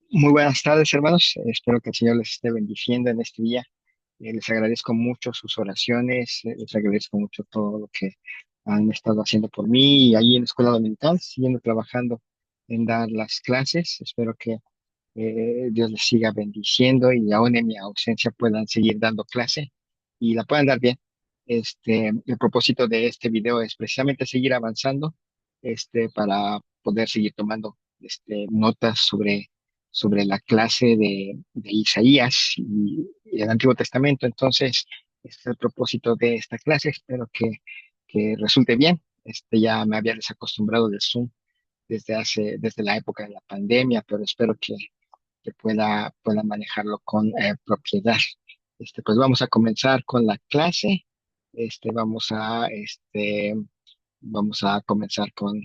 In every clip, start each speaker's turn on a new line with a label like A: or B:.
A: Muy buenas tardes, hermanos. Espero que el Señor les esté bendiciendo en este día. Les agradezco mucho sus oraciones, les agradezco mucho todo lo que han estado haciendo por mí y ahí en la escuela dominical, siguiendo trabajando en dar las clases. Espero que Dios les siga bendiciendo y aún en mi ausencia puedan seguir dando clase y la puedan dar bien. El propósito de este video es precisamente seguir avanzando, para poder seguir tomando, notas sobre la clase de Isaías y el Antiguo Testamento. Entonces, ese es el propósito de esta clase. Espero que resulte bien. Ya me había desacostumbrado del Zoom desde la época de la pandemia, pero espero que pueda manejarlo con propiedad. Pues vamos a comenzar con la clase. Este, vamos a, este, vamos a comenzar con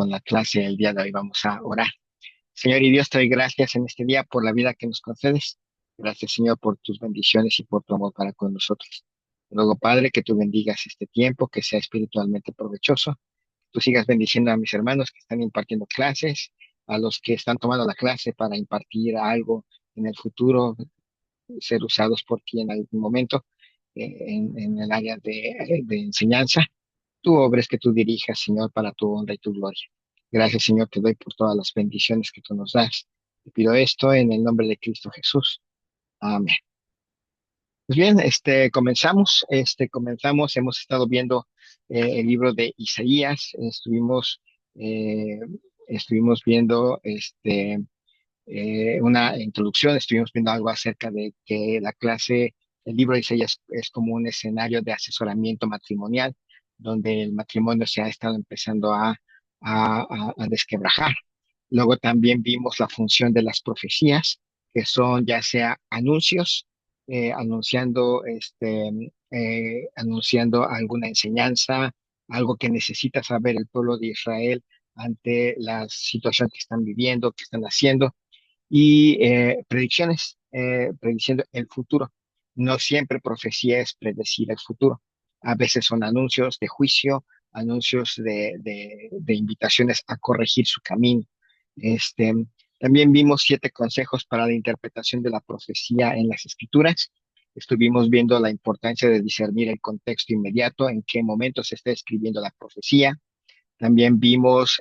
A: la clase el día de hoy. Vamos a orar. Señor y Dios, te doy gracias en este día por la vida que nos concedes. Gracias, Señor, por tus bendiciones y por tu amor para con nosotros. Te ruego, Padre, que tú bendigas este tiempo, que sea espiritualmente provechoso. Tú sigas bendiciendo a mis hermanos que están impartiendo clases, a los que están tomando la clase para impartir algo en el futuro, ser usados por ti en algún momento en el área de enseñanza. Tú obres que tú dirijas, Señor, para tu honra y tu gloria. Gracias, Señor, te doy por todas las bendiciones que tú nos das. Te pido esto en el nombre de Cristo Jesús. Amén. Pues bien, comenzamos, hemos estado viendo el libro de Isaías, eh, estuvimos viendo una introducción, estuvimos viendo algo acerca de que el libro de Isaías es como un escenario de asesoramiento matrimonial, donde el matrimonio se ha estado empezando a desquebrajar. Luego también vimos la función de las profecías, que son ya sea anuncios, anunciando alguna enseñanza, algo que necesita saber el pueblo de Israel ante la situación que están viviendo, que están haciendo y predicciones, prediciendo el futuro. No siempre profecía es predecir el futuro. A veces son anuncios de juicio, anuncios de invitaciones a corregir su camino. Este, También vimos 7 consejos para la interpretación de la profecía en las escrituras. Estuvimos viendo la importancia de discernir el contexto inmediato, en qué momento se está escribiendo la profecía. También vimos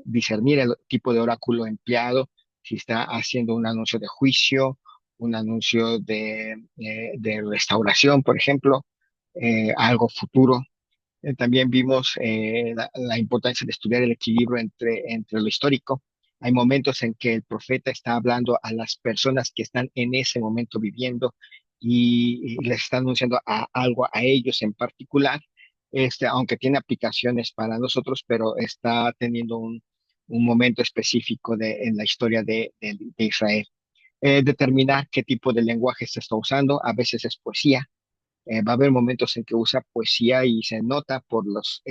A: discernir el tipo de oráculo empleado, si está haciendo un anuncio de juicio, un anuncio de restauración, por ejemplo, algo futuro. También vimos la importancia de estudiar el equilibrio entre lo histórico. Hay momentos en que el profeta está hablando a las personas que están en ese momento viviendo y les está anunciando algo a ellos en particular, aunque tiene aplicaciones para nosotros, pero está teniendo un momento específico en la historia de Israel. Determinar qué tipo de lenguaje se está usando, a veces es poesía, va a haber momentos en que usa poesía y se nota por las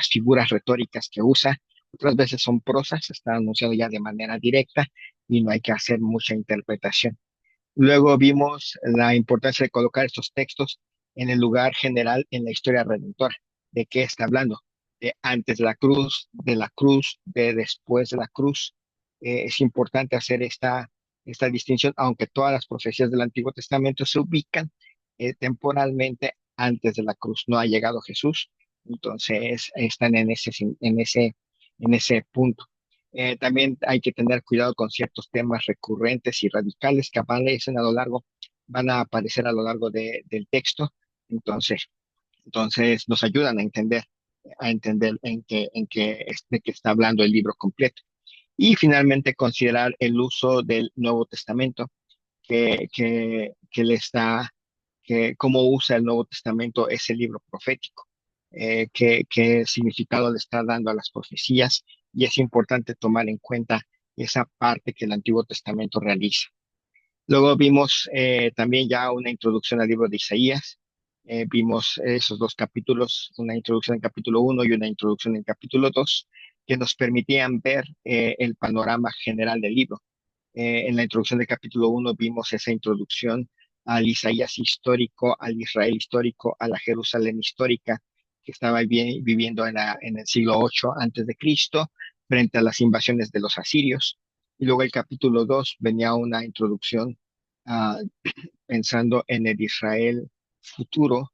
A: figuras retóricas que usa. Otras veces son prosas, está anunciado ya de manera directa y no hay que hacer mucha interpretación. Luego vimos la importancia de colocar estos textos en el lugar general en la historia redentora. ¿De qué está hablando? De antes de la cruz, de después de la cruz. Es importante hacer esta distinción, aunque todas las profecías del Antiguo Testamento se ubican temporalmente antes de la cruz. No ha llegado Jesús, entonces están en ese punto. También hay que tener cuidado con ciertos temas recurrentes y radicales que van a aparecer a lo largo del texto. Entonces, entonces nos ayudan a entender de qué está hablando el libro completo. Y finalmente considerar el uso del Nuevo Testamento, que le está, que cómo usa el Nuevo Testamento ese libro profético, qué significado le está dando a las profecías, y es importante tomar en cuenta esa parte que el Antiguo Testamento realiza. Luego vimos también ya una introducción al libro de Isaías. Vimos esos 2 capítulos, una introducción en capítulo 1 y una introducción en capítulo 2, que nos permitían ver el panorama general del libro. En la introducción del capítulo 1 vimos esa introducción al Isaías histórico, al Israel histórico, a la Jerusalén histórica que estaba viviendo en el siglo 8 antes de Cristo, frente a las invasiones de los asirios. Y luego el capítulo 2 venía una introducción ah, pensando en el Israel futuro,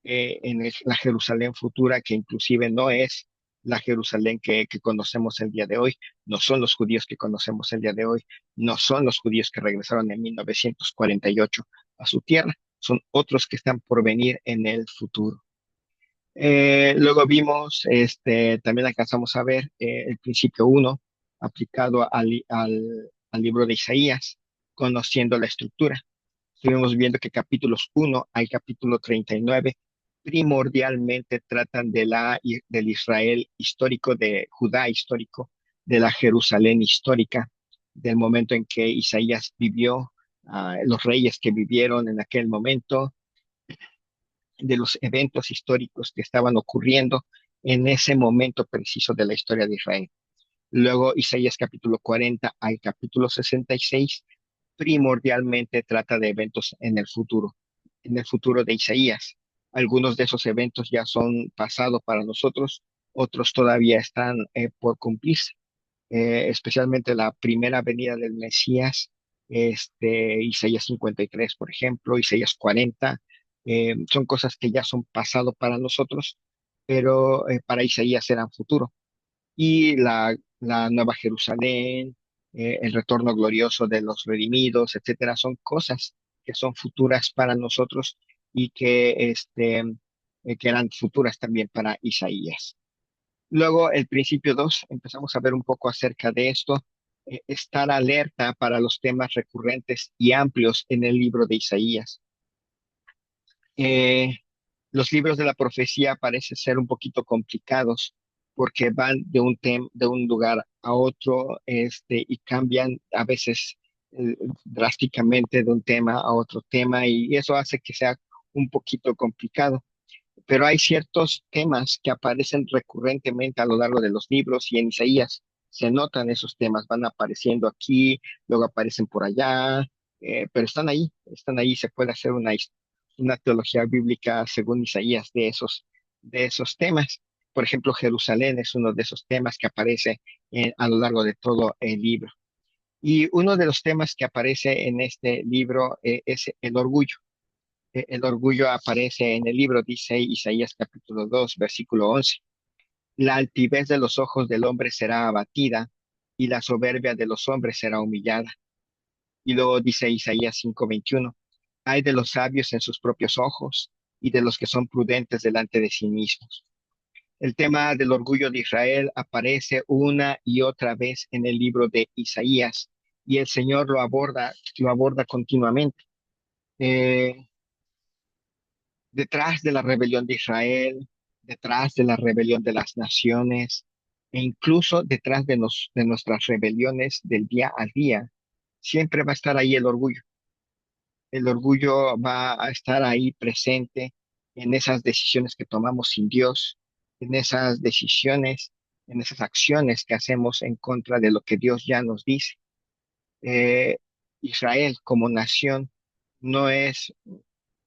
A: la Jerusalén futura, que inclusive no es la Jerusalén que conocemos el día de hoy, no son los judíos que conocemos el día de hoy, no son los judíos que regresaron en 1948 a su tierra, son otros que están por venir en el futuro. Luego vimos, también alcanzamos a ver el principio uno aplicado al libro de Isaías, conociendo la estructura. Estuvimos viendo que capítulos uno al capítulo 39 primordialmente tratan del Israel histórico, de Judá histórico, de la Jerusalén histórica, del momento en que Isaías vivió, los reyes que vivieron en aquel momento, de los eventos históricos que estaban ocurriendo en ese momento preciso de la historia de Israel. Luego Isaías capítulo 40 al capítulo 66 primordialmente trata de eventos en el futuro de Isaías. Algunos de esos eventos ya son pasado para nosotros, otros todavía están por cumplirse, especialmente la primera venida del Mesías, Isaías 53, por ejemplo, Isaías 40, son cosas que ya son pasado para nosotros, pero para Isaías eran futuro. Y la Nueva Jerusalén, el retorno glorioso de los redimidos, etcétera, son cosas que son futuras para nosotros y que eran futuras también para Isaías. Luego, el principio 2 empezamos a ver un poco acerca de esto, estar alerta para los temas recurrentes y amplios en el libro de Isaías. Eh, los libros de la profecía parecen ser un poquito complicados porque van de un lugar a otro, y cambian a veces drásticamente de un tema a otro tema y eso hace que sea un poquito complicado. Pero hay ciertos temas que aparecen recurrentemente a lo largo de los libros y en Isaías se notan esos temas, van apareciendo aquí, luego aparecen por allá, pero están ahí, se puede hacer una teología bíblica según Isaías de esos temas. Por ejemplo, Jerusalén es uno de esos temas que aparece a lo largo de todo el libro. Y uno de los temas que aparece en este libro es el orgullo. El orgullo aparece en el libro, dice Isaías capítulo 2 versículo 11. La altivez de los ojos del hombre será abatida y la soberbia de los hombres será humillada. Y luego dice Isaías 5:21. Hay de los sabios en sus propios ojos y de los que son prudentes delante de sí mismos. El tema del orgullo de Israel aparece una y otra vez en el libro de Isaías y el Señor lo aborda continuamente. Eh, Detrás de la rebelión de Israel, detrás de la rebelión de las naciones e incluso detrás de nuestras rebeliones del día a día, siempre va a estar ahí el orgullo. El orgullo va a estar ahí presente en esas decisiones que tomamos sin Dios, en esas decisiones, en esas acciones que hacemos en contra de lo que Dios ya nos dice. Eh, Israel como nación no es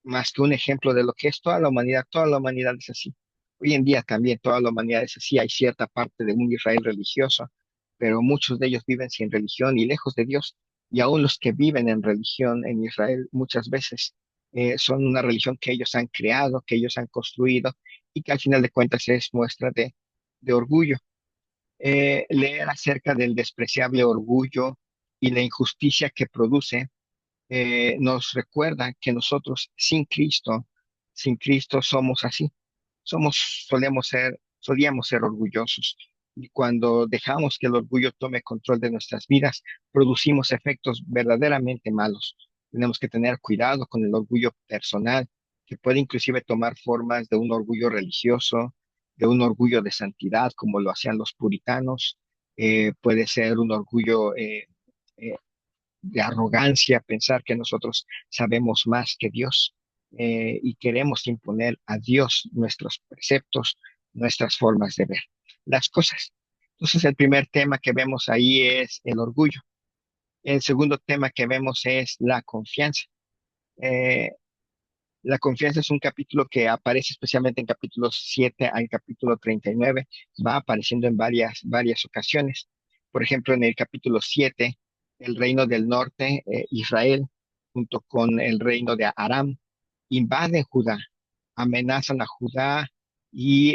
A: más que un ejemplo de lo que es toda la humanidad es así. Hoy en día también toda la humanidad es así, hay cierta parte de un Israel religioso, pero muchos de ellos viven sin religión y lejos de Dios. Y aún los que viven en religión en Israel muchas veces son una religión que ellos han creado, que ellos han construido y que al final de cuentas es muestra de orgullo. Leer acerca del despreciable orgullo y la injusticia que produce nos recuerda que nosotros sin Cristo somos así. Solíamos ser orgullosos. Y cuando dejamos que el orgullo tome control de nuestras vidas, producimos efectos verdaderamente malos. Tenemos que tener cuidado con el orgullo personal, que puede inclusive tomar formas de un orgullo religioso, de un orgullo de santidad, como lo hacían los puritanos. Puede ser un orgullo eh, de arrogancia, pensar que nosotros sabemos más que Dios, y queremos imponer a Dios nuestros preceptos, nuestras formas de ver las cosas. Entonces, el primer tema que vemos ahí es el orgullo. El segundo tema que vemos es la confianza. Eh, La confianza es un capítulo que aparece especialmente en capítulos 7 al capítulo 39. Va apareciendo en varias ocasiones. Por ejemplo, en el capítulo 7, el reino del norte, Israel, junto con el reino de Aram, invaden Judá, amenazan a Judá y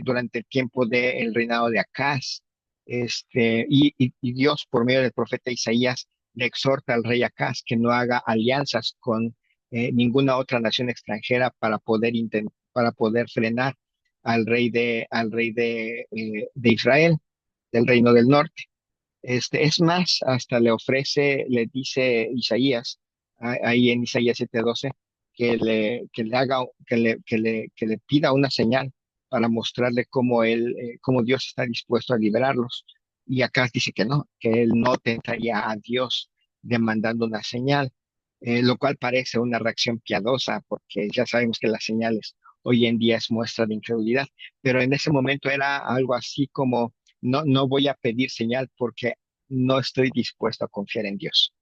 A: durante el tiempo del reinado de Acaz, y Dios por medio del profeta Isaías le exhorta al rey Acaz que no haga alianzas con ninguna otra nación extranjera para poder frenar al rey de Israel, del reino del norte. Es más, hasta le dice Isaías, ahí en Isaías 7:12, que le pida una señal para mostrarle cómo Dios está dispuesto a liberarlos. Y acá dice que no, que él no tentaría a Dios demandando una señal, lo cual parece una reacción piadosa, porque ya sabemos que las señales hoy en día es muestra de incredulidad, pero en ese momento era algo así como, no, no voy a pedir señal porque no estoy dispuesto a confiar en Dios.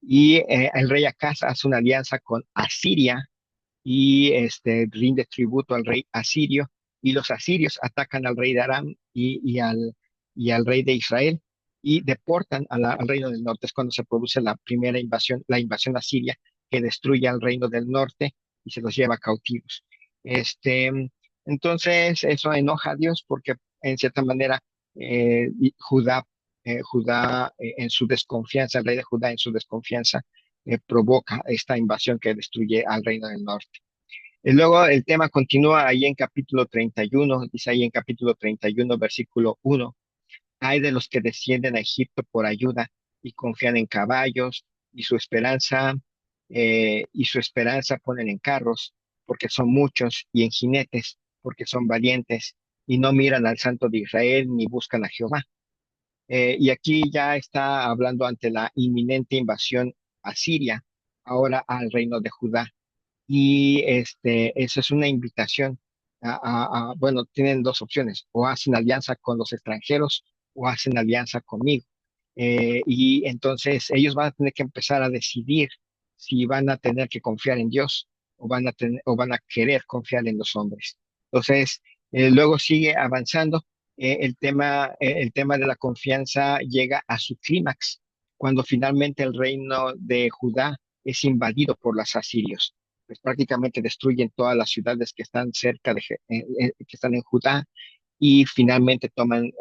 A: Y el rey Acaz hace una alianza con Asiria y rinde tributo al rey asirio, y los asirios atacan al rey de Aram y al rey de Israel y deportan al reino del norte. Es cuando se produce la primera invasión, la invasión asiria, que destruye al reino del norte y se los lleva cautivos. Este, entonces, eso enoja a Dios porque, en cierta manera, Judá, en su desconfianza, el rey de Judá en su desconfianza, provoca esta invasión que destruye al reino del norte. Y luego el tema continúa ahí en capítulo 31, dice ahí en capítulo 31, versículo 1: hay de los que descienden a Egipto por ayuda y confían en caballos y su esperanza ponen en carros, porque son muchos, y en jinetes, porque son valientes, y no miran al Santo de Israel ni buscan a Jehová. Y aquí ya está hablando ante la inminente invasión asiria, ahora al reino de Judá. Y eso es una invitación bueno, tienen dos opciones: o hacen alianza con los extranjeros o hacen alianza conmigo. Y entonces ellos van a tener que empezar a decidir si van a tener que confiar en Dios o van a querer confiar en los hombres. Entonces, luego sigue avanzando. El tema de la confianza llega a su clímax cuando finalmente el reino de Judá es invadido por los asirios. Pues prácticamente destruyen todas las ciudades que están que están en Judá, y finalmente toman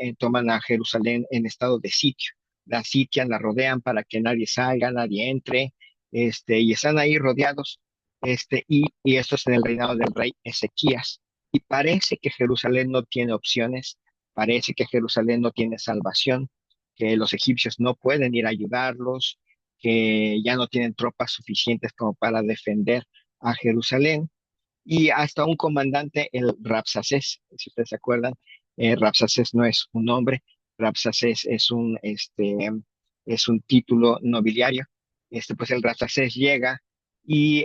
A: a Jerusalén en estado de sitio. La sitian, la rodean para que nadie salga, nadie entre, y están ahí rodeados, y esto es en el reinado del rey Ezequías. Y parece que Jerusalén no tiene opciones, parece que Jerusalén no tiene salvación, que los egipcios no pueden ir a ayudarlos, que ya no tienen tropas suficientes como para defender a Jerusalén. Y hasta un comandante, el Rabsacés, si ustedes se acuerdan, Rabsacés no es un nombre, Rabsacés es un título nobiliario. Pues el Rabsacés llega y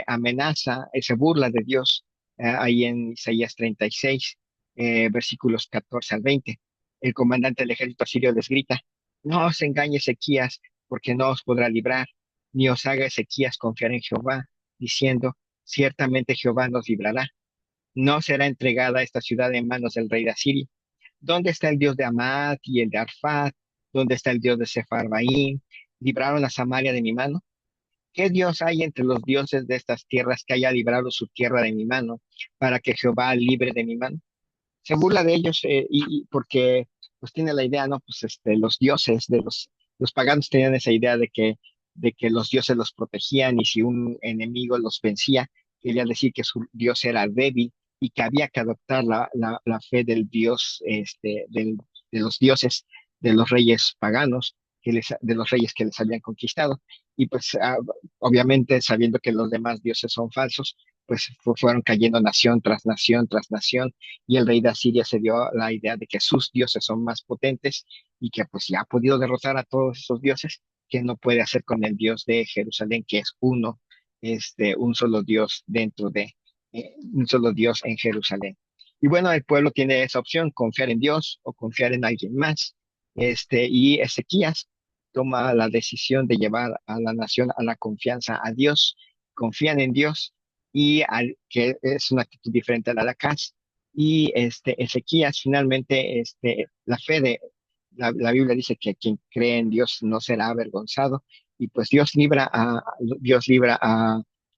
A: amenaza, se burla de Dios, ahí en Isaías 36, versículos 14 al 20. El comandante del ejército asirio les grita: no os engañe Ezequías, porque no os podrá librar, ni os haga Ezequías confiar en Jehová, diciendo: ciertamente Jehová nos librará. No será entregada esta ciudad en manos del rey de Asiria. ¿Dónde está el Dios de Amat y el de Arfat? ¿Dónde está el Dios de Sefarvaim? ¿Libraron a Samaria de mi mano? ¿Qué Dios hay entre los dioses de estas tierras que haya librado su tierra de mi mano, para que Jehová libre de mi mano? Se burla de ellos, y porque pues tiene la idea, ¿no? Pues los dioses los paganos tenían esa idea de que los dioses los protegían, y si un enemigo los vencía, quería decir que su dios era débil y que había que adoptar la fe del dios, de los dioses de los reyes paganos, de los reyes que les habían conquistado. Y pues obviamente, sabiendo que los demás dioses son falsos, pues fueron cayendo nación tras nación tras nación, y el rey de Asiria se dio la idea de que sus dioses son más potentes, y que pues ya ha podido derrotar a todos esos dioses, que no puede hacer con el Dios de Jerusalén, que es uno, un solo Dios un solo Dios en Jerusalén. Y bueno, el pueblo tiene esa opción: confiar en Dios o confiar en alguien más. Y Ezequías toma la decisión de llevar a la nación a la confianza a Dios. Confían en Dios, que es una actitud diferente a la de Acaz. Y Ezequías finalmente, la fe de la Biblia dice que quien cree en Dios no será avergonzado, y pues Dios libra a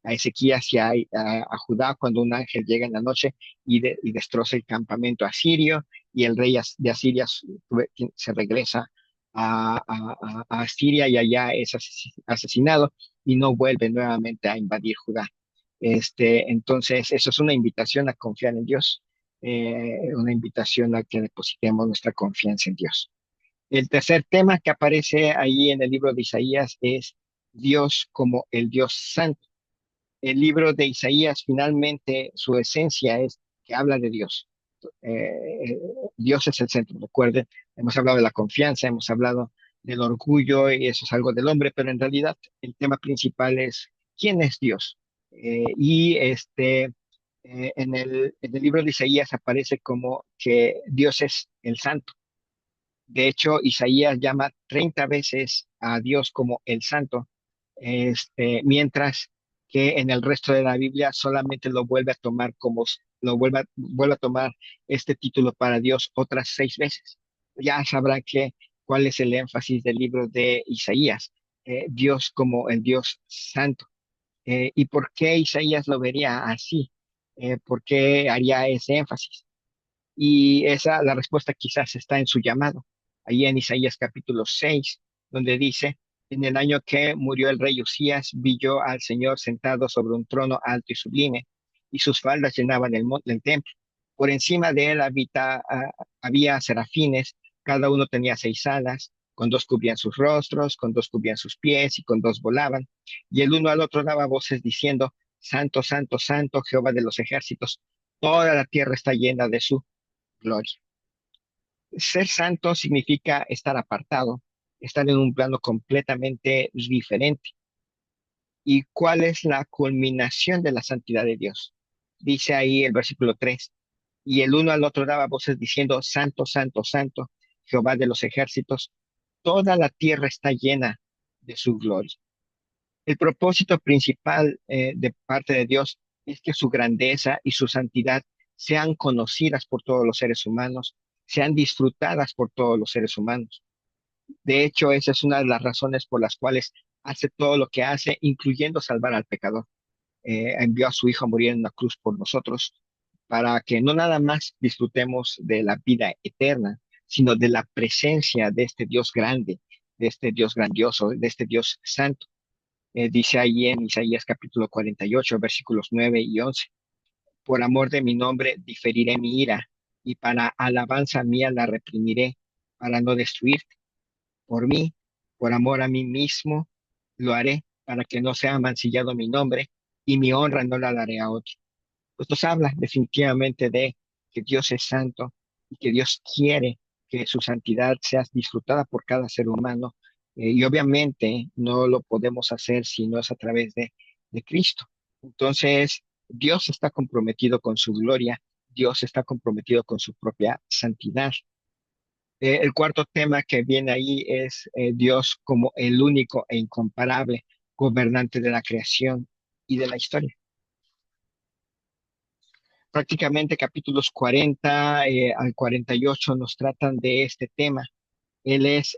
A: Ezequías y a Judá cuando un ángel llega en la noche y destroza el campamento asirio, y el rey de Asiria se regresa a Asiria y allá es asesinado y no vuelve nuevamente a invadir Judá. Entonces, eso es una invitación a confiar en Dios, una invitación a que depositemos nuestra confianza en Dios. El tercer tema que aparece ahí en el libro de Isaías es Dios como el Dios Santo. El libro de Isaías finalmente su esencia es que habla de Dios. Eh, Dios es el centro, recuerden, hemos hablado de la confianza, hemos hablado del orgullo y eso es algo del hombre, pero en realidad el tema principal es quién es Dios. En el libro de Isaías aparece como que Dios es el santo. De hecho, Isaías llama 30 veces a Dios como el santo, mientras que en el resto de la Biblia solamente lo vuelve a tomar vuelve a tomar este título para Dios otras 6 veces. Ya sabrán cuál es el énfasis del libro de Isaías, Dios como el Dios santo. ¿Y por qué Isaías lo vería así? ¿Por qué haría ese énfasis? Y la respuesta quizás está en su llamado, ahí en Isaías capítulo 6, donde dice, en el año que murió el rey Usías, vi yo al Señor sentado sobre un trono alto y sublime, y sus faldas llenaban el templo. Por encima de él había serafines, cada uno tenía 6 alas, con dos cubrían sus rostros, con dos cubrían sus pies y con dos volaban. Y el uno al otro daba voces diciendo, Santo, Santo, Santo, Jehová de los ejércitos, toda la tierra está llena de su gloria. Ser santo significa estar apartado, estar en un plano completamente diferente. ¿Y cuál es la culminación de la santidad de Dios? Dice ahí el versículo 3, y el uno al otro daba voces diciendo, Santo, Santo, Santo, Jehová de los ejércitos, toda la tierra está llena de su gloria. El propósito principal de parte de Dios es que su grandeza y su santidad sean conocidas por todos los seres humanos, sean disfrutadas por todos los seres humanos. De hecho, esa es una de las razones por las cuales hace todo lo que hace, incluyendo salvar al pecador. Envió a su Hijo a morir en una cruz por nosotros, para que no nada más disfrutemos de la vida eterna, sino de la presencia de este Dios grande, de este Dios grandioso, de este Dios santo. Dice ahí en Isaías capítulo 48, versículos 9 y 11, por amor de mi nombre diferiré mi ira, y para alabanza mía la reprimiré, para no destruirte. Por mí, por amor a mí mismo, lo haré, para que no sea mancillado mi nombre, y mi honra no la daré a otro. Pues nos habla definitivamente de que Dios es santo y que Dios quiere que su santidad sea disfrutada por cada ser humano. Y obviamente no lo podemos hacer si no es a través de Cristo. Entonces, Dios está comprometido con su gloria, Dios está comprometido con su propia santidad. El cuarto tema que viene ahí es Dios como el único e incomparable gobernante de la creación y de la historia. Prácticamente capítulos 40 al 48 nos tratan de este tema. Él es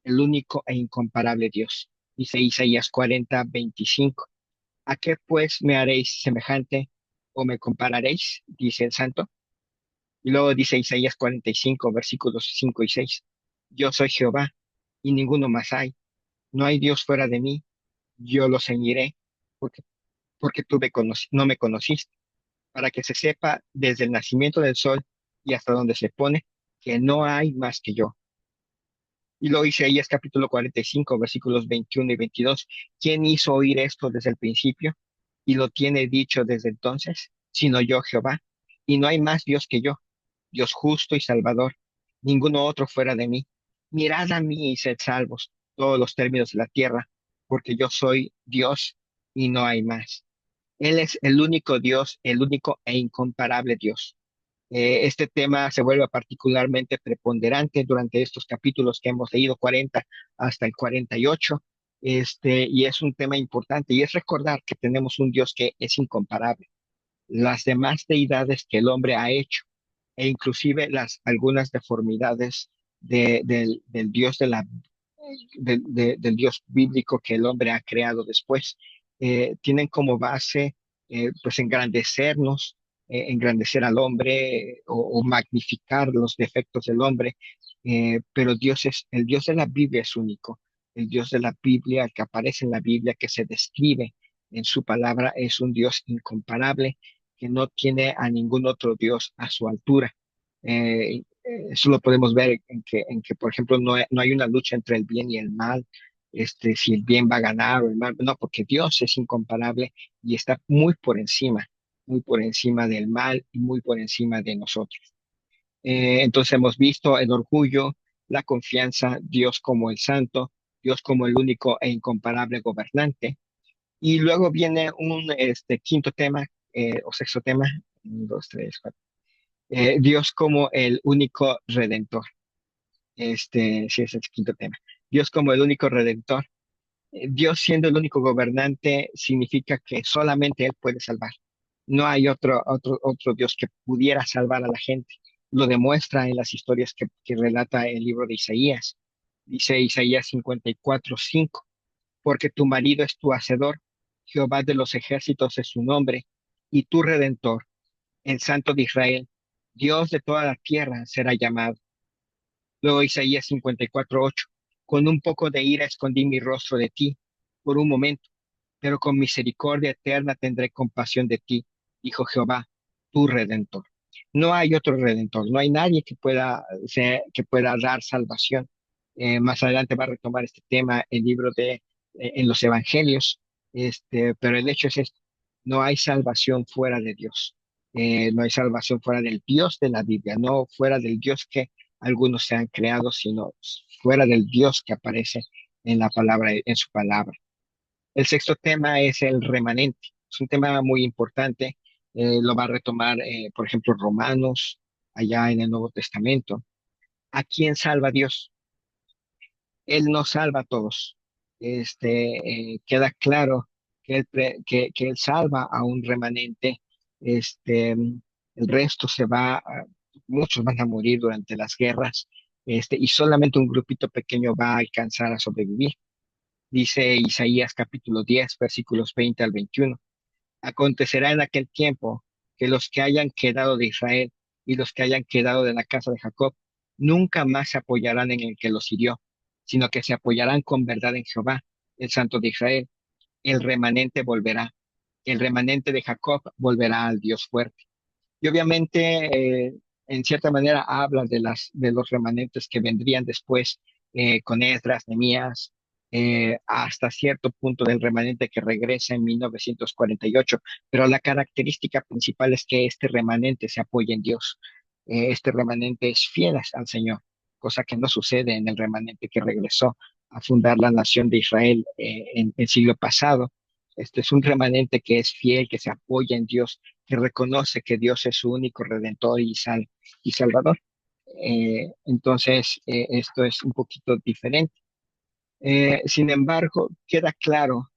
A: el único e incomparable Dios. Dice Isaías 40:25. ¿A qué pues me haréis semejante o me compararéis? Dice el santo. Y luego dice Isaías 45, versículos 5 y 6. Yo soy Jehová y ninguno más hay. No hay Dios fuera de mí. Yo lo ceñiré porque, porque no me conociste, para que se sepa desde el nacimiento del sol y hasta donde se pone, que no hay más que yo. Y luego Isaías capítulo 45, versículos 21 y 22. ¿Quién hizo oír esto desde el principio y lo tiene dicho desde entonces? Sino yo, Jehová. Y no hay más Dios que yo, Dios justo y salvador, ninguno otro fuera de mí. Mirad a mí y sed salvos todos los términos de la tierra, porque yo soy Dios y no hay más. Él es el único Dios, el único e incomparable Dios. Este tema se vuelve particularmente preponderante durante estos capítulos que hemos leído, 40 hasta el 48, y es un tema importante, y es recordar que tenemos un Dios que es incomparable. Las demás deidades que el hombre ha hecho, e inclusive algunas deformidades del Dios del Dios bíblico que el hombre ha creado después, tienen como base pues engrandecernos, engrandecer al hombre o magnificar los defectos del hombre, pero el Dios de la Biblia es único. El Dios de la Biblia que aparece en la Biblia, que se describe en su palabra, es un Dios incomparable que no tiene a ningún otro Dios a su altura. Eso lo podemos ver en que, por ejemplo, no hay una lucha entre el bien y el mal, si el bien va a ganar o el mal, no, porque Dios es incomparable y está muy por encima del mal y muy por encima de nosotros. Entonces hemos visto el orgullo, la confianza, Dios como el santo, Dios como el único e incomparable gobernante. Y luego viene un quinto tema o sexto tema, un, dos, tres, cuatro. Dios como el único redentor. Sí, es el quinto tema. Dios como el único redentor. Dios siendo el único gobernante significa que solamente Él puede salvar. No hay otro Dios que pudiera salvar a la gente. Lo demuestra en las historias que relata el libro de Isaías. Dice Isaías 54:5, porque tu marido es tu hacedor, Jehová de los ejércitos es su nombre, y tu redentor, el Santo de Israel, Dios de toda la tierra será llamado. Luego Isaías 54:8, con un poco de ira escondí mi rostro de ti por un momento, pero con misericordia eterna tendré compasión de ti, dijo Jehová, tu redentor. No hay otro redentor, no hay nadie que pueda dar salvación. Más adelante va a retomar este tema el libro en los evangelios, pero el hecho es esto, no hay salvación fuera de Dios. No hay salvación fuera del Dios de la Biblia, no fuera del Dios que algunos se han creado, sino fuera del Dios que aparece en la palabra, en su palabra. El sexto tema es el remanente. Es un tema muy importante. Lo va a retomar, por ejemplo, Romanos, allá en el Nuevo Testamento. ¿A quién salva Dios? Él no salva a todos. Queda claro que Él salva a un remanente. El resto muchos van a morir durante las guerras, y solamente un grupito pequeño va a alcanzar a sobrevivir. Dice Isaías capítulo 10 versículos 20 al 21. Acontecerá en aquel tiempo que los que hayan quedado de Israel y los que hayan quedado de la casa de Jacob nunca más se apoyarán en el que los hirió, sino que se apoyarán con verdad en Jehová, el Santo de Israel. El remanente volverá, el remanente de Jacob volverá al Dios fuerte. Y obviamente, en cierta manera, habla de los remanentes que vendrían después con Esdras, Nehemías, hasta cierto punto del remanente que regresa en 1948. Pero la característica principal es que este remanente se apoya en Dios. Este remanente es fiel al Señor, cosa que no sucede en el remanente que regresó a fundar la nación de Israel en el siglo pasado. Este es un remanente que es fiel, que se apoya en Dios, que reconoce que Dios es su único redentor y salvador. Entonces, esto es un poquito diferente. Sin embargo, queda claro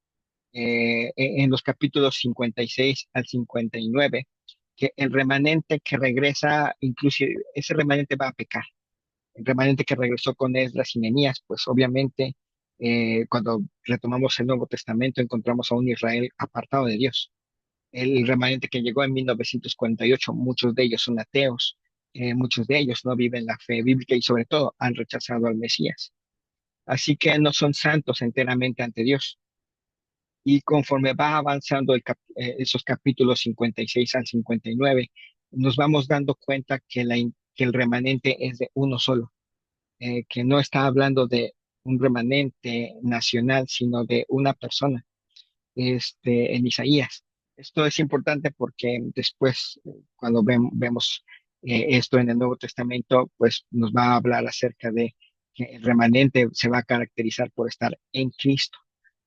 A: en los capítulos 56 al 59 que el remanente que regresa, inclusive ese remanente va a pecar. El remanente que regresó con Esdras y Nehemías, pues obviamente cuando retomamos el Nuevo Testamento encontramos a un Israel apartado de Dios. El remanente que llegó en 1948, muchos de ellos son ateos, muchos de ellos no viven la fe bíblica y sobre todo han rechazado al Mesías. Así que no son santos enteramente ante Dios. Y conforme va avanzando esos capítulos 56 al 59, nos vamos dando cuenta que el remanente es de uno solo, que no está hablando de un remanente nacional, sino de una persona en Isaías. Esto es importante porque después, cuando vemos esto en el Nuevo Testamento, pues nos va a hablar acerca de que el remanente se va a caracterizar por estar en Cristo,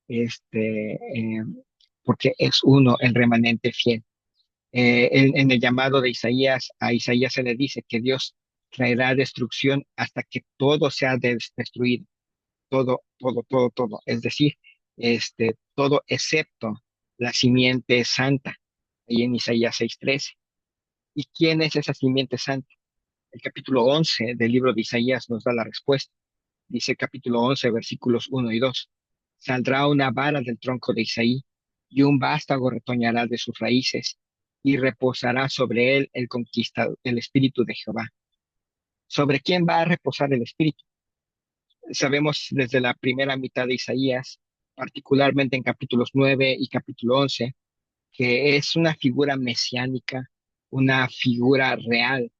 A: este, eh, porque es uno el remanente fiel. En el llamado de Isaías, a Isaías se le dice que Dios traerá destrucción hasta que todo sea destruido. todo. Es decir, todo excepto la simiente santa, ahí en Isaías 6:13. ¿Y quién es esa simiente santa? El capítulo 11 del libro de Isaías nos da la respuesta. Dice capítulo 11 versículos 1 y 2. Saldrá una vara del tronco de Isaí, y un vástago retoñará de sus raíces, y reposará sobre él el espíritu de Jehová. ¿Sobre quién va a reposar el espíritu? Sabemos desde la primera mitad de Isaías, particularmente en capítulos 9 y capítulo 11, que es una figura mesiánica, una figura real.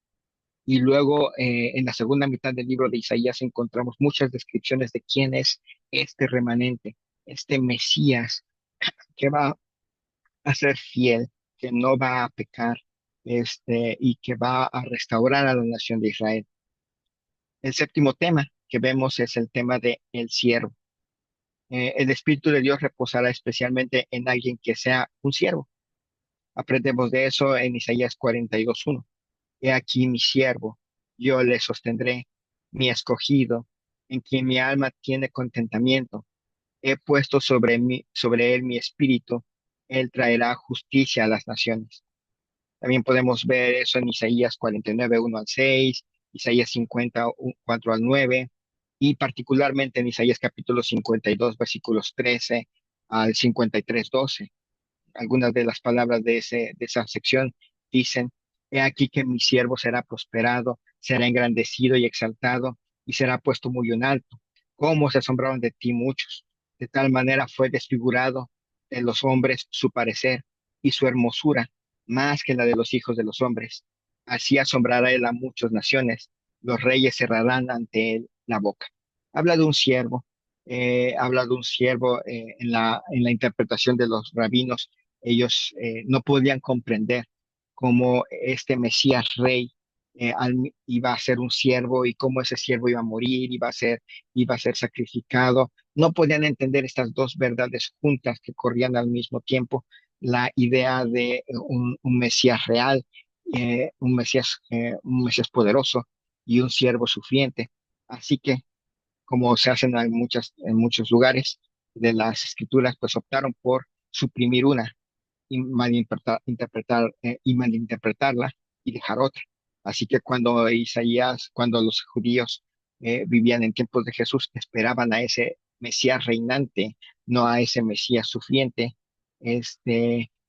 A: Y luego en la segunda mitad del libro de Isaías encontramos muchas descripciones de quién es este remanente, este Mesías que va a ser fiel, que no va a pecar, y que va a restaurar a la nación de Israel. El séptimo tema que vemos es el tema de el siervo. El Espíritu de Dios reposará especialmente en alguien que sea un siervo. Aprendemos de eso en Isaías 42:1. He aquí mi siervo, yo le sostendré, mi escogido, en quien mi alma tiene contentamiento. He puesto sobre él mi espíritu, él traerá justicia a las naciones. También podemos ver eso en Isaías 49:1 al 6, Isaías 50:4 al 9, y particularmente en Isaías capítulo 52, versículos 13 al 53:12. Algunas de las palabras de esa sección dicen: He aquí que mi siervo será prosperado, será engrandecido y exaltado, y será puesto muy en alto. ¿Cómo se asombraron de ti muchos? De tal manera fue desfigurado de los hombres su parecer, y su hermosura más que la de los hijos de los hombres. Así asombrará él a muchas naciones, los reyes cerrarán ante él la boca. Habla de un siervo, habla de un siervo en la interpretación de los rabinos. Ellos no podían comprender cómo este Mesías rey iba a ser un siervo, y cómo ese siervo iba a morir, iba a ser sacrificado. No podían entender estas dos verdades juntas que corrían al mismo tiempo: la idea de un Mesías real, un Mesías poderoso y un siervo sufriente. Así que, como se hacen en muchos lugares de las escrituras, pues optaron por suprimir una y malinterpretarla y dejar otra. Así que cuando los judíos vivían en tiempos de Jesús, esperaban a ese Mesías reinante, no a ese Mesías sufriente.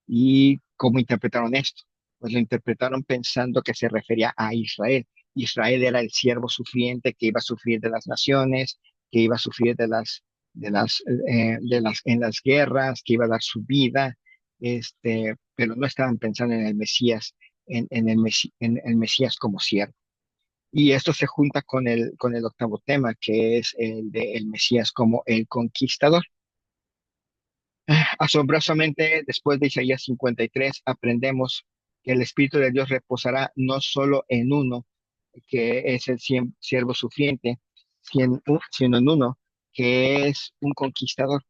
A: ¿Y cómo interpretaron esto? Pues lo interpretaron pensando que se refería a Israel. Israel era el siervo sufriente que iba a sufrir de las naciones, que iba a sufrir en las guerras, que iba a dar su vida, pero no estaban pensando en el Mesías, en el Mesías como siervo. Y esto se junta con el octavo tema, que es el de el Mesías como el conquistador. Asombrosamente, después de Isaías 53, aprendemos que el Espíritu de Dios reposará no solo en uno, que es el siervo sufriente, sino en uno que es un conquistador.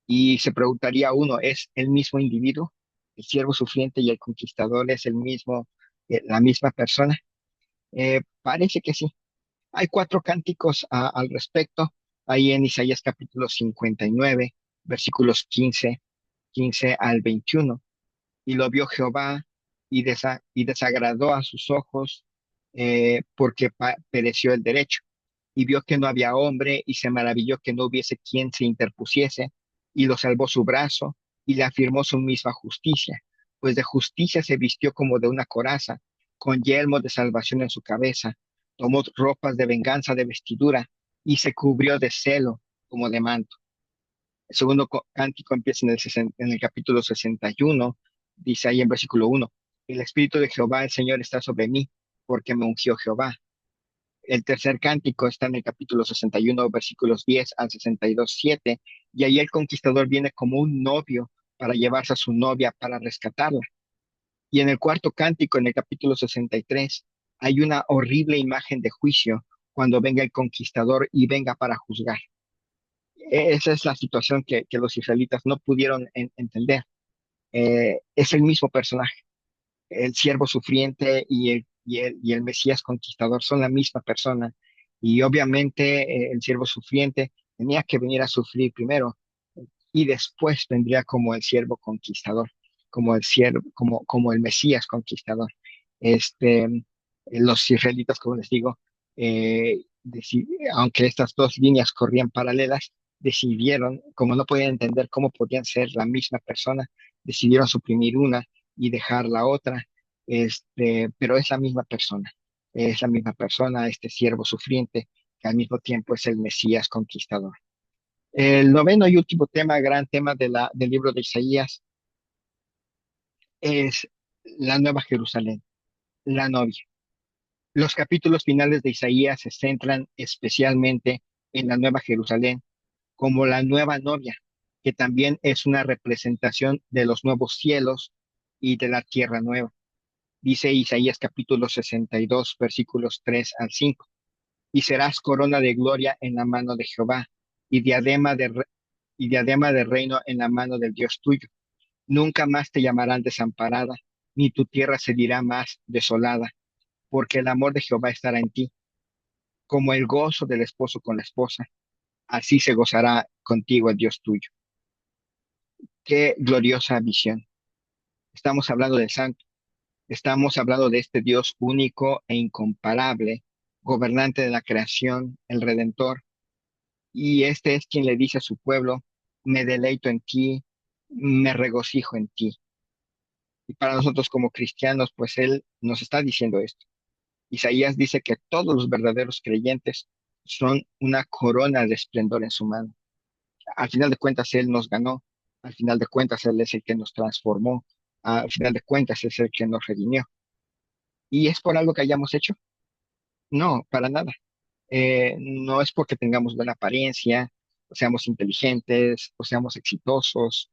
A: Y se preguntaría uno: ¿es el mismo individuo? ¿El siervo sufriente y el conquistador es la misma persona? Parece que sí. Hay cuatro cánticos al respecto, ahí en Isaías capítulo 59, versículos 15 al 21. Y lo vio Jehová y desagradó a sus ojos, porque pereció el derecho. Y vio que no había hombre, y se maravilló que no hubiese quien se interpusiese, y lo salvó su brazo, y le afirmó su misma justicia, pues de justicia se vistió como de una coraza, con yelmo de salvación en su cabeza, tomó ropas de venganza de vestidura, y se cubrió de celo como de manto. El segundo cántico empieza en el capítulo 61, dice ahí en versículo 1: El Espíritu de Jehová, el Señor, está sobre mí, porque me ungió Jehová. El tercer cántico está en el capítulo 61, versículos 10 al 62:7, y ahí el conquistador viene como un novio para llevarse a su novia, para rescatarla. Y en el cuarto cántico, en el capítulo 63, hay una horrible imagen de juicio cuando venga el conquistador y venga para juzgar. Esa es la situación que los israelitas no pudieron entender. Es el mismo personaje. El siervo sufriente y el Mesías conquistador son la misma persona, Y obviamente el siervo sufriente tenía que venir a sufrir primero y después vendría como el siervo conquistador, como el siervo, como el Mesías conquistador. Los israelitas, como les digo, aunque estas dos líneas corrían paralelas, decidieron, como no podían entender cómo podían ser la misma persona, decidieron suprimir una y dejar la otra, pero es la misma persona, este siervo sufriente, que al mismo tiempo es el Mesías conquistador. El noveno y último tema, gran tema del libro de Isaías, es la Nueva Jerusalén, la novia. Los capítulos finales de Isaías se centran especialmente en la Nueva Jerusalén como la nueva novia, que también es una representación de los nuevos cielos y de la tierra nueva. Dice Isaías capítulo 62, versículos 3 al 5. Y serás corona de gloria en la mano de Jehová y y diadema de reino en la mano del Dios tuyo. Nunca más te llamarán desamparada, ni tu tierra se dirá más desolada, porque el amor de Jehová estará en ti, como el gozo del esposo con la esposa. Así se gozará contigo el Dios tuyo. Qué gloriosa visión. Estamos hablando del Santo, estamos hablando de este Dios único e incomparable, gobernante de la creación, el Redentor, y este es quien le dice a su pueblo, me deleito en ti, me regocijo en ti. Y para nosotros como cristianos, pues Él nos está diciendo esto. Isaías dice que todos los verdaderos creyentes son una corona de esplendor en su mano. Al final de cuentas, Él nos ganó. Al final de cuentas, Él es el que nos transformó. Al final de cuentas, es el que nos redimió. ¿Y es por algo que hayamos hecho? No, para nada. No es porque tengamos buena apariencia, o seamos inteligentes, o seamos exitosos,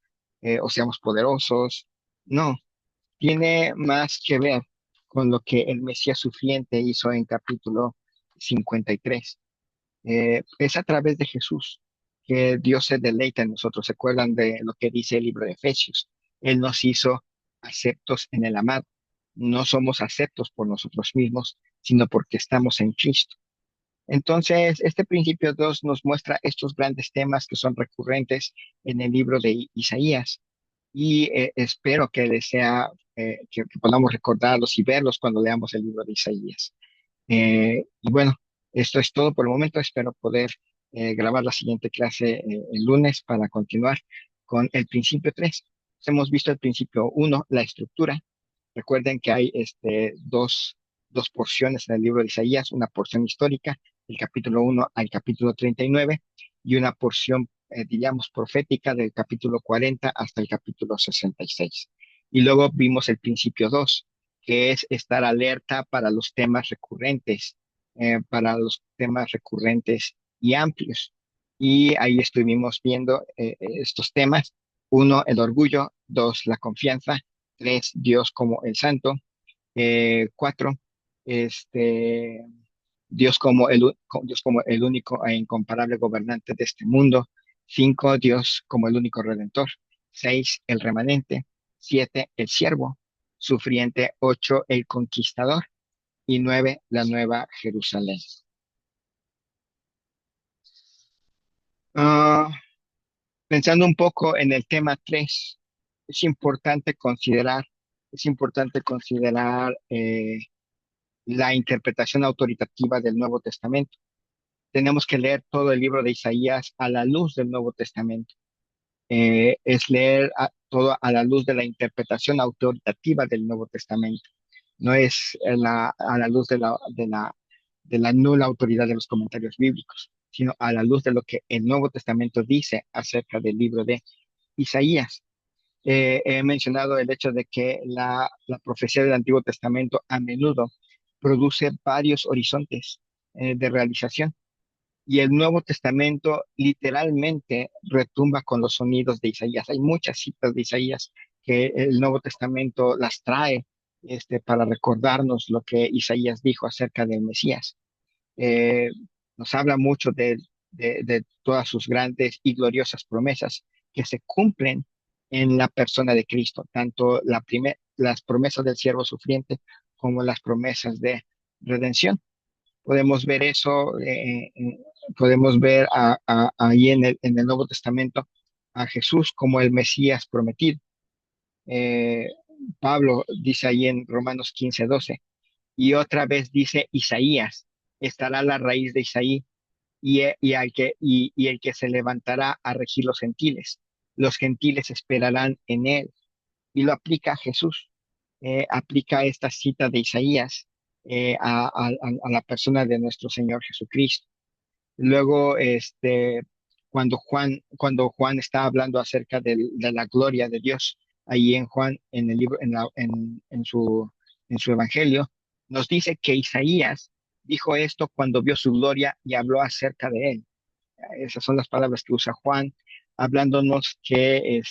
A: o seamos poderosos. No, tiene más que ver con lo que el Mesías sufriente hizo en capítulo 53. Es a través de Jesús que Dios se deleita en nosotros. ¿Se acuerdan de lo que dice el libro de Efesios? Él nos hizo aceptos en el amado. No somos aceptos por nosotros mismos, sino porque estamos en Cristo. Entonces, este principio 2 nos muestra estos grandes temas que son recurrentes en el libro de Isaías y espero que les sea, que podamos recordarlos y verlos cuando leamos el libro de Isaías. Y bueno, esto es todo por el momento. Espero poder grabar la siguiente clase el lunes para continuar con el principio 3. Hemos visto el principio 1, la estructura. Recuerden que hay dos porciones en el libro de Isaías, una porción histórica, del capítulo 1 al capítulo 39, y una porción, diríamos, profética del capítulo 40 hasta el capítulo 66. Y luego vimos el principio 2, que es estar alerta para los temas recurrentes y amplios. Y ahí estuvimos viendo estos temas. Uno, el orgullo. Dos, la confianza. Tres, Dios como el santo. Cuatro, este, Dios como el único e incomparable gobernante de este mundo. Cinco, Dios como el único redentor. Seis, el remanente. Siete, el siervo sufriente. Ocho, el conquistador. Y nueve, la nueva Jerusalén. Ah, Pensando un poco en el tema 3, es importante considerar, es importante considerar la interpretación autoritativa del Nuevo Testamento. Tenemos que leer todo el libro de Isaías a la luz del Nuevo Testamento. Es leer todo a la luz de la interpretación autoritativa del Nuevo Testamento. No es a la luz de la nula autoridad de los comentarios bíblicos, sino a la luz de lo que el Nuevo Testamento dice acerca del libro de Isaías. He mencionado el hecho de que la profecía del Antiguo Testamento a menudo produce varios horizontes de realización y el Nuevo Testamento literalmente retumba con los sonidos de Isaías. Hay muchas citas de Isaías que el Nuevo Testamento las trae para recordarnos lo que Isaías dijo acerca del Mesías. Eh, Nos habla mucho de todas sus grandes y gloriosas promesas que se cumplen en la persona de Cristo, tanto las promesas del siervo sufriente como las promesas de redención. Podemos ver eso, podemos ver ahí en el Nuevo Testamento a Jesús como el Mesías prometido. Eh, Pablo dice ahí en Romanos 15:12, y otra vez dice Isaías, estará la raíz de Isaí y el que se levantará a regir los gentiles. Los gentiles esperarán en él. Y lo aplica a Jesús. Aplica esta cita de Isaías a la persona de nuestro Señor Jesucristo. Luego, cuando Juan está hablando acerca de la gloria de Dios, ahí en Juan, en el libro, en su evangelio, nos dice que Isaías dijo esto cuando vio su gloria y habló acerca de él. Esas son las palabras que usa Juan, hablándonos que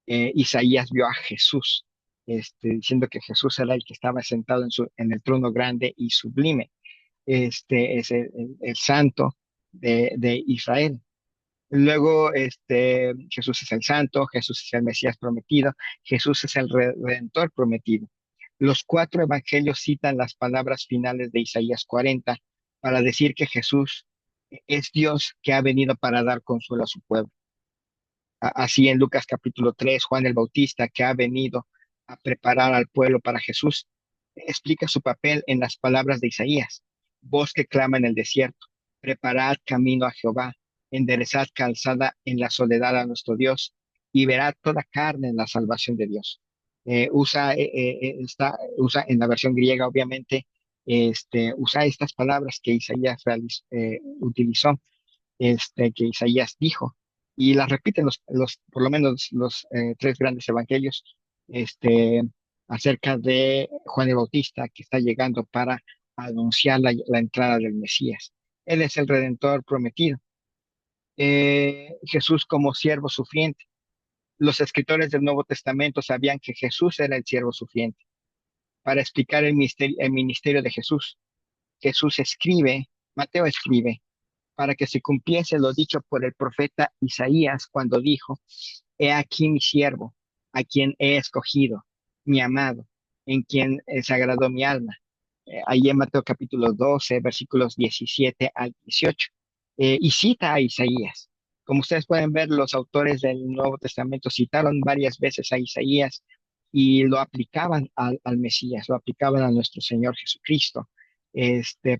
A: Isaías vio a Jesús, diciendo que Jesús era el que estaba sentado en el trono grande y sublime. Este es el santo de Israel. Luego, Jesús es el santo, Jesús es el Mesías prometido, Jesús es el Redentor prometido. Los cuatro evangelios citan las palabras finales de Isaías 40 para decir que Jesús es Dios que ha venido para dar consuelo a su pueblo. Así en Lucas capítulo 3, Juan el Bautista, que ha venido a preparar al pueblo para Jesús, explica su papel en las palabras de Isaías: voz que clama en el desierto, preparad camino a Jehová, enderezad calzada en la soledad a nuestro Dios, y verá toda carne en la salvación de Dios. Usa en la versión griega, obviamente, usa estas palabras que Isaías utilizó, que Isaías dijo, y las repiten por lo menos los tres grandes evangelios, este, acerca de Juan el Bautista, que está llegando para anunciar la entrada del Mesías. Él es el Redentor prometido. Jesús como siervo sufriente. Los escritores del Nuevo Testamento sabían que Jesús era el siervo sufriente. Para explicar el ministerio de Jesús, Mateo escribe, para que se cumpliese lo dicho por el profeta Isaías cuando dijo: He aquí mi siervo, a quien he escogido, mi amado, en quien se agradó mi alma. Ahí en Mateo capítulo 12, versículos 17 al 18. Y cita a Isaías. Como ustedes pueden ver, los autores del Nuevo Testamento citaron varias veces a Isaías y lo aplicaban al Mesías, lo aplicaban a nuestro Señor Jesucristo,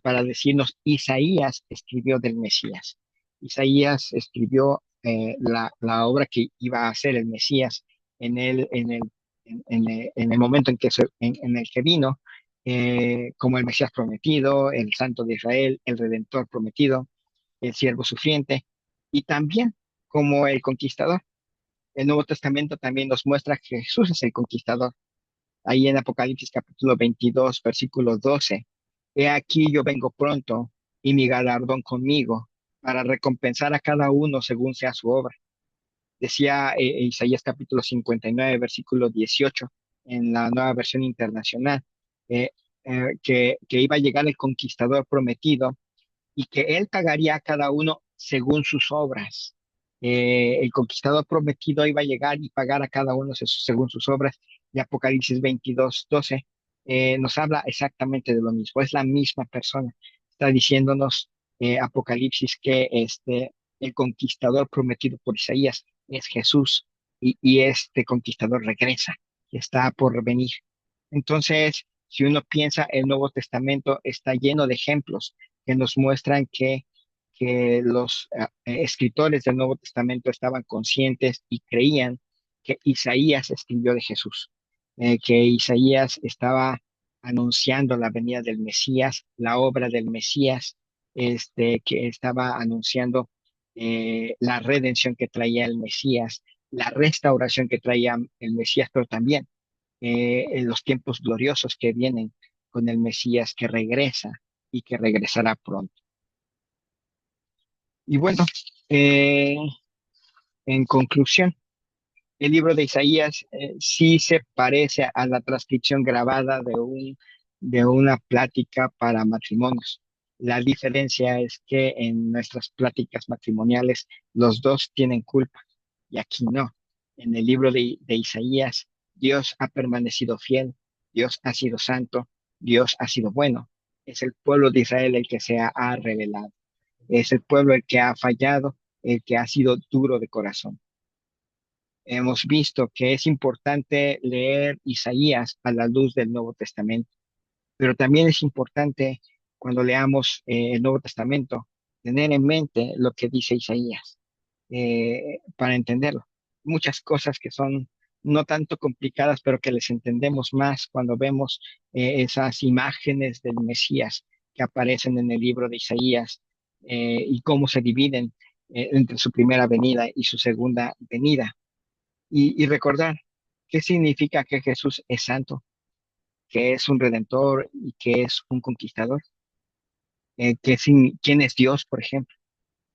A: para decirnos: Isaías escribió del Mesías. Isaías escribió la obra que iba a hacer el Mesías en el momento en el que vino, como el Mesías prometido, el Santo de Israel, el Redentor prometido, el siervo sufriente, y también como el conquistador. El Nuevo Testamento también nos muestra que Jesús es el conquistador. Ahí en Apocalipsis capítulo 22, versículo 12: He aquí yo vengo pronto, y mi galardón conmigo, para recompensar a cada uno según sea su obra. Decía Isaías capítulo 59, versículo 18, en la Nueva Versión Internacional, eh, que iba a llegar el conquistador prometido y que él pagaría a cada uno según sus obras. El conquistador prometido iba a llegar y pagar a cada uno según sus obras. Y Apocalipsis 22:12 nos habla exactamente de lo mismo. Es la misma persona. Está diciéndonos Apocalipsis que el conquistador prometido por Isaías es Jesús, y este conquistador regresa, que está por venir. Entonces, si uno piensa, el Nuevo Testamento está lleno de ejemplos que nos muestran que los escritores del Nuevo Testamento estaban conscientes y creían que Isaías escribió de Jesús, que Isaías estaba anunciando la venida del Mesías, la obra del Mesías, que estaba anunciando la redención que traía el Mesías, la restauración que traía el Mesías, pero también en los tiempos gloriosos que vienen con el Mesías que regresa y que regresará pronto. Y bueno, eh, en conclusión, el libro de Isaías sí se parece a la transcripción grabada de una plática para matrimonios. La diferencia es que en nuestras pláticas matrimoniales los dos tienen culpa, y aquí no. En el libro de Isaías, Dios ha permanecido fiel, Dios ha sido santo, Dios ha sido bueno. Es el pueblo de Israel el que ha revelado. Es el pueblo el que ha fallado, el que ha sido duro de corazón. Hemos visto que es importante leer Isaías a la luz del Nuevo Testamento, pero también es importante cuando leamos el Nuevo Testamento tener en mente lo que dice Isaías para entenderlo. Muchas cosas que son no tanto complicadas, pero que les entendemos más cuando vemos esas imágenes del Mesías que aparecen en el libro de Isaías y cómo se dividen entre su primera venida y su segunda venida. Y recordar qué significa que Jesús es santo, que es un redentor y que es un conquistador, quién es Dios, por ejemplo,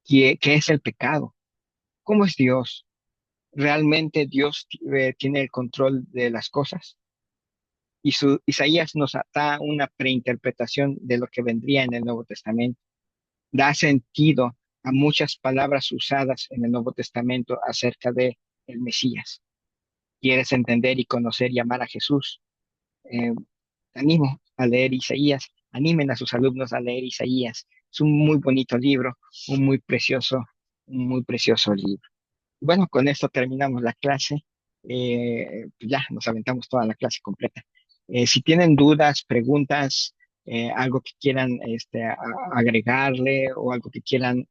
A: qué es el pecado, cómo es Dios. ¿Realmente Dios tiene el control de las cosas? Y Isaías nos da una preinterpretación de lo que vendría en el Nuevo Testamento. Da sentido a muchas palabras usadas en el Nuevo Testamento acerca de el Mesías. ¿Quieres entender y conocer y amar a Jesús? Eh, Te animo a leer Isaías. Animen a sus alumnos a leer Isaías. Es un muy bonito libro, un muy precioso libro. Bueno, con esto terminamos la clase. Pues ya nos aventamos toda la clase completa. Si tienen dudas, preguntas, algo que quieran agregarle o algo que quieran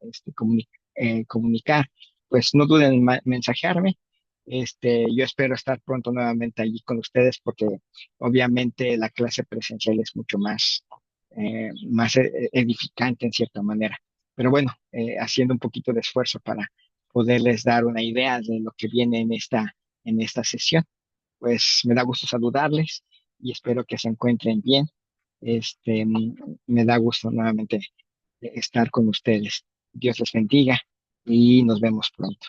A: comunicar, pues no duden en mensajearme. Yo espero estar pronto nuevamente allí con ustedes porque obviamente la clase presencial es mucho más edificante en cierta manera. Pero bueno, haciendo un poquito de esfuerzo para poderles dar una idea de lo que viene en esta sesión. Pues me da gusto saludarles y espero que se encuentren bien. Me da gusto nuevamente estar con ustedes. Dios les bendiga y nos vemos pronto.